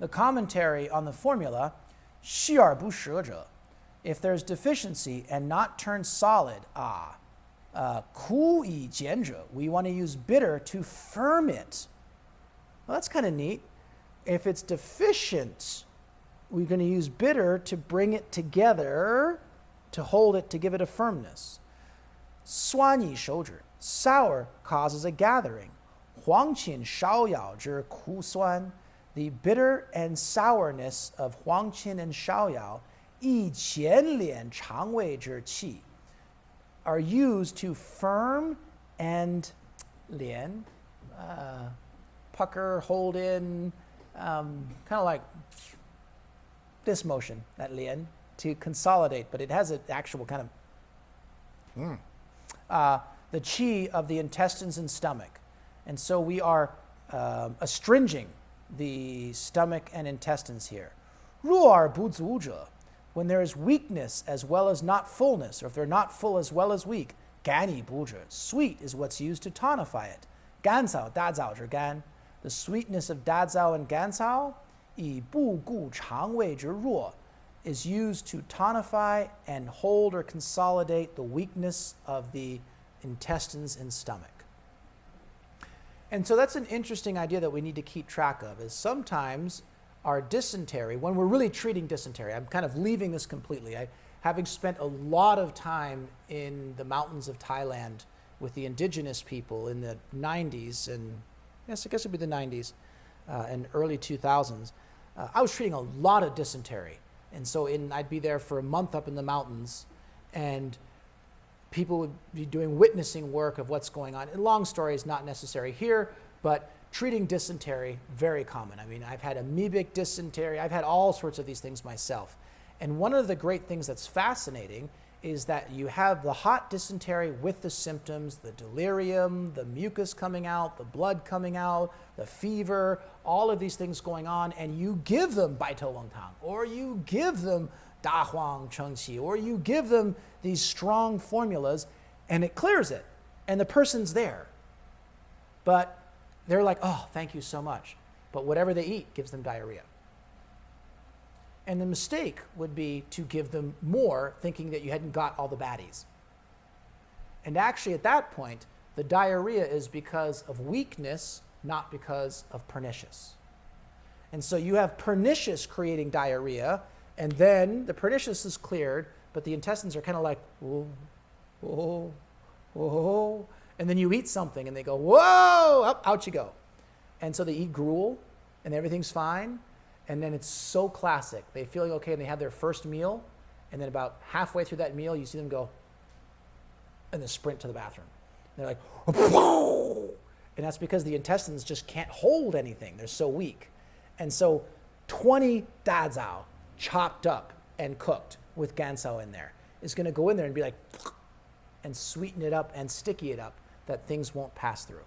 the commentary on the formula, 虚而不实者, if there's deficiency and not turned solid, 苦以减者, we want to use bitter to firm it. Well, that's kind of neat. If it's deficient, we're going to use bitter to bring it together, to hold it, to give it a firmness. 酸以熟者, sour causes a gathering. 黄芩烧药之苦酸, the bitter and sourness of 黄芩 and 烧药, 以减敛肠胃之气, are used to firm and 连, pucker, hold in, kind of like this motion, that 连, to consolidate, but it has an actual kind of the qi of the intestines and stomach. And so we are astringing the stomach and intestines here. 弱而不足者, when there is weakness as well as not fullness, or if they're not full as well as weak, 甘以补者, sweet is what's used to tonify it. 甘草, 大枣之甘, the sweetness of 大枣 and 甘草, 以不顾肠胃之弱, is used to tonify and hold or consolidate the weakness of the intestines and stomach. And so that's an interesting idea that we need to keep track of, is sometimes our dysentery, when we're really treating dysentery, I'm kind of leaving this completely. Having spent a lot of time in the mountains of Thailand with the indigenous people in the 90s, and yes, I guess it'd be the 90s and early 2000s, I was treating a lot of dysentery. And so I'd be there for a month up in the mountains, and people would be doing witnessing work of what's going on. And long story is not necessary here, but treating dysentery, very common. I mean, I've had amoebic dysentery. I've had all sorts of these things myself. And one of the great things that's fascinating is that you have the hot dysentery with the symptoms, the delirium, the mucus coming out, the blood coming out, the fever, all of these things going on, and you give them Bai Tou Weng Tang, or you give them Da Huang Cheng Qi, or you give them these strong formulas, and it clears it, and the person's there. But they're like, oh, thank you so much. But whatever they eat gives them diarrhea. And the mistake would be to give them more, thinking that you hadn't got all the baddies. And actually, at that point, the diarrhea is because of weakness, not because of pernicious. And so you have pernicious creating diarrhea, and then the pernicious is cleared, but the intestines are kind of like, whoa, whoa, whoa. And then you eat something, and they go, whoa, up, out you go. And so they eat gruel, and everything's fine. And then it's so classic. They feel okay, and they have their first meal, and then about halfway through that meal, you see them go and then sprint to the bathroom. And they're like, whoa! And that's because the intestines just can't hold anything. They're so weak. And so 20 dazao chopped up and cooked with gansao in there is going to go in there and be like, and sweeten it up and sticky it up that things won't pass through.